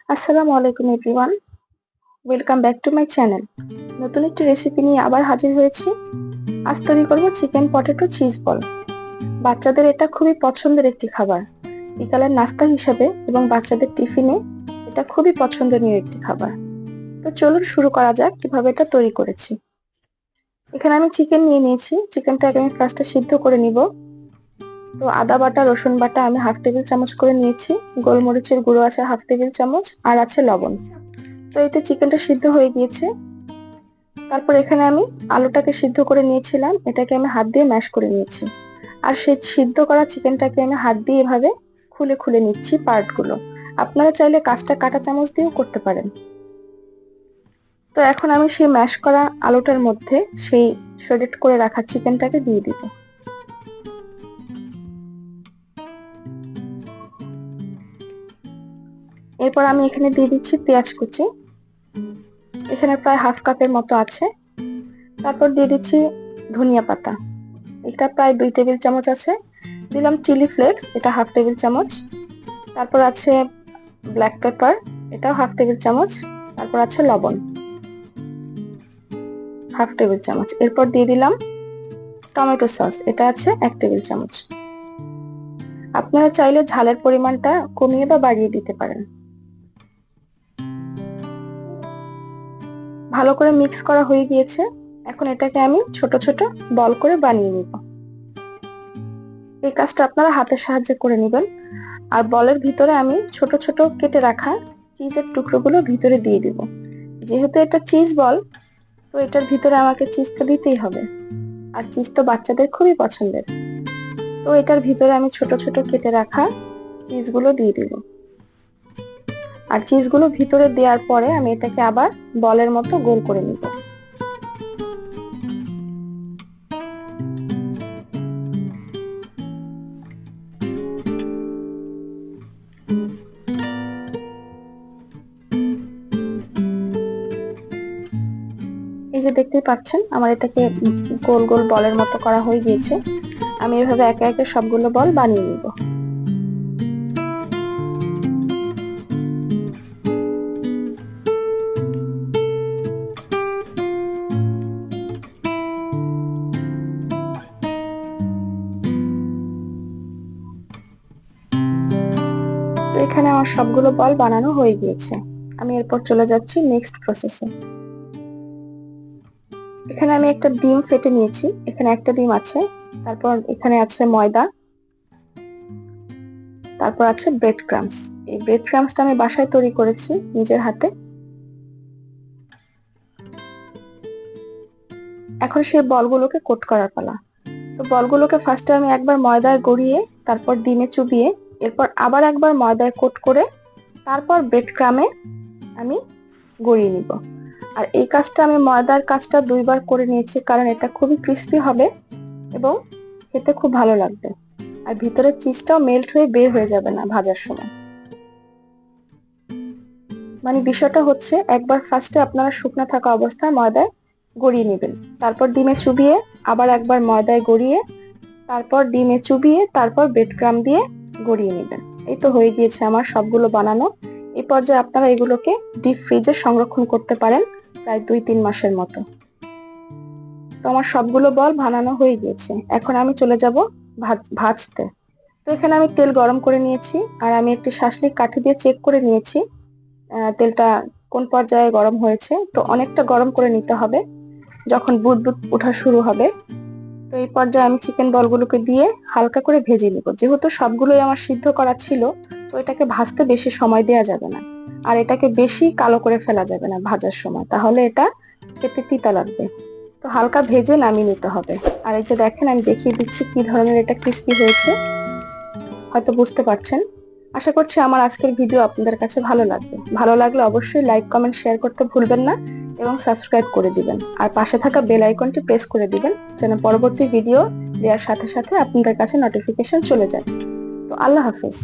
আসসালামু আলাইকুম everyone, welcome back to my channel. নতুন একটি রেসিপি নিয়ে আবার হাজির হয়েছি। আজ তৈরি করব চিকেন পটেটো চিজ বল। বাচ্চাদের এটা খুবই পছন্দের একটি খাবার, বিকালের নাস্তা হিসেবে এবং বাচ্চাদের টিফিনে এটা খুবই পছন্দনীয় একটি খাবার। তো চলুন শুরু করা যাক কিভাবে এটা তৈরি করেছি। এখানে আমি চিকেন নিয়ে নিয়েছি। চিকেনটাকে আমি ফার্স্টে সিদ্ধ করে নিব। তো আদা বাটা, রসুন বাটা আমি হাফ টেবিল চামচ করে নিয়েছি। গোলমরিচের গুঁড়ো আছে হাফ টেবিল চামচ, আর আছে লবণ। তো এতে চিকেনটা সিদ্ধ হয়ে গিয়েছে। তারপর এখানে আমি আলুটাকে সিদ্ধ করে নিয়েছিলাম, এটাকে আমি হাত দিয়ে ম্যাশ করে নিয়েছি। আর সেই সিদ্ধ করা চিকেনটাকে আমি হাত দিয়ে এভাবে খুলে খুলে নিচ্ছি পার্টগুলো। আপনারা চাইলে কাঁচটা কাঁটা চামচ দিয়েও করতে পারেন। তো এখন আমি সেই ম্যাশ করা আলুটার মধ্যে সেই শ্রেডেড করে রাখা চিকেনটাকে দিয়ে দিব। এরপর আমি এখানে দিয়ে দিচ্ছি পেঁয়াজ কুচি, এখানে প্রায় হাফ কাপের মতো আছে। তারপর দিয়ে দিচ্ছি ধনিয়া পাতা, এটা প্রায় 2 টেবিল চামচ আছে। দিলাম চিলি ফ্লেক্স, এটা হাফ টেবিল চামচ। তারপর আছে ব্ল্যাক পেপার, এটাও হাফ টেবিল চামচ। তারপর আছে লবণ হাফ টেবিল চামচ। এরপর দিয়ে দিলাম টমেটো সস, এটা আছে 1 টেবিল চামচ। আপনারা চাইলে ঝালের পরিমাণটা কমিয়ে বা বাড়িয়ে দিতে পারেন। ভালো করে মিক্স করা হয়ে গিয়েছে। এখন এটাকে আমি ছোট ছোট বল করে বানিয়ে নিব। এই কাজটা আপনারা হাতের সাহায্যে করে নেবেন। আর বলের ভিতরে আমি ছোট ছোট কেটে রাখা চিজের টুকরোগুলো ভিতরে দিয়ে দিব। যেহেতু এটা চিজ বল, তো এটার ভিতরে আমাকে চিজটা দিতেই হবে। আর চিজ তো বাচ্চাদের খুবই পছন্দের। তো এটার ভিতরে আমি ছোট ছোট কেটে রাখা চিজগুলো দিয়ে দিব। আর চিজগুলো ভিতরে দেওয়ার পরে আমি এটাকে আবার বলের মতো গোল করে নিব। এই যে দেখতেই পাচ্ছেন আমার এটাকে গোল গোল বলের মতো করা হয়ে গিয়েছে। আমি এভাবে একে একে সবগুলো বল বানিয়ে নিব। তো এখানে আমার সবগুলো বল বানানো হয়ে গিয়েছে। আমি এরপর চলে যাচ্ছি নেক্সট প্রসেসে। এখানে আমি একটা ডিম ফেটে নিয়েছি, এখানে একটা ডিম আছে। তারপর এখানে আছে ময়দা, তারপর আছে ব্রেড ক্রাম্বস। এই ব্রেড ক্রাম্বসটা আমি বাসায় তৈরি করেছি নিজের হাতে। এখন সেই বলগুলোকে কোট করার পালা। তো বলগুলোকে ফার্স্টে আমি একবার ময়দায় গড়িয়ে, তারপর ডিমে চুবিয়ে, এরপর আবার একবার ময়দায় কোট করে, তারপর ব্রেড ক্রামে আমি গড়িয়ে নিব। আর এই কাজটা আমি ময়দার কাজটা 2 বার করে নিয়েছি, কারণ এটা খুবই ক্রিস্পি হবে এবং খেতে খুব ভালো লাগবে। আর ভিতরের চিজটাও মেল্ট হয়ে বের হয়ে যাবে না ভাজার সময়। মানে বিষয়টা হচ্ছে, একবার ফার্স্টে আপনারা শুকনো থাকা অবস্থায় ময়দায় গড়িয়ে নেবেন, তারপর ডিমে চুবিয়ে, আবার একবার ময়দায় গড়িয়ে, তারপর ডিমে চুবিয়ে, তারপর ব্রেড ক্রাম্ব দিয়ে গড়িয়ে নেবেন। এই তো হয়ে গিয়েছে আমার সবগুলো বানানো। এই পর্যায়ে আপনারা এগুলোকে ডিপ ফ্রিজে সংরক্ষণ করতে পারেন প্রায় 2-3 মাসের মতো। তো আমার সবগুলো বল বানানো হয়ে গিয়েছে। এখন আমি চলে যাব ভাজতে। তো এখানে আমি তেল গরম করে নিয়েছি, আর আমি একটি শাসলিক কাঠি দিয়ে চেক করে নিয়েছি তেলটা কোন পর্যায়ে গরম হয়েছে। তো অনেকটা গরম করে নিতে হবে, যখন বুদবুদ ওঠা শুরু হবে। তো এই পর্যায়ে আমি চিকেন বলগুলোকে দিয়ে হালকা করে ভেজে নিব। যেহেতু সবগুলোই আমার সিদ্ধ করা ছিল, তো এটাকে ভাজতে বেশি সময় দেওয়া যাবে না। আর এটাকে বেশি কালো করে ফেলা যাবে না ভাজার সময়, তাহলে এটা খেতে তিতা লাগবে। তো হালকা ভেজে নামিয়ে নিতে হবে। আর এই যে দেখেন, আমি দেখিয়ে দিচ্ছি কি ধরনের এটা ক্রিস্পি হয়েছে, হয়তো বুঝতে পারছেন। আশা করছি আমার আজকের ভিডিও আপনাদের কাছে ভালো লাগবে। ভালো লাগলে অবশ্যই লাইক, কমেন্ট, শেয়ার করতে ভুলবেন না এবং সাবস্ক্রাইব করে দিবেন। আর পাশে থাকা বেল আইকনটি প্রেস করে দিবেন, যেন পরবর্তী ভিডিও দেওয়ার সাথে সাথে আপনাদের কাছে নোটিফিকেশন চলে যায়। তো আল্লাহ হাফেজ।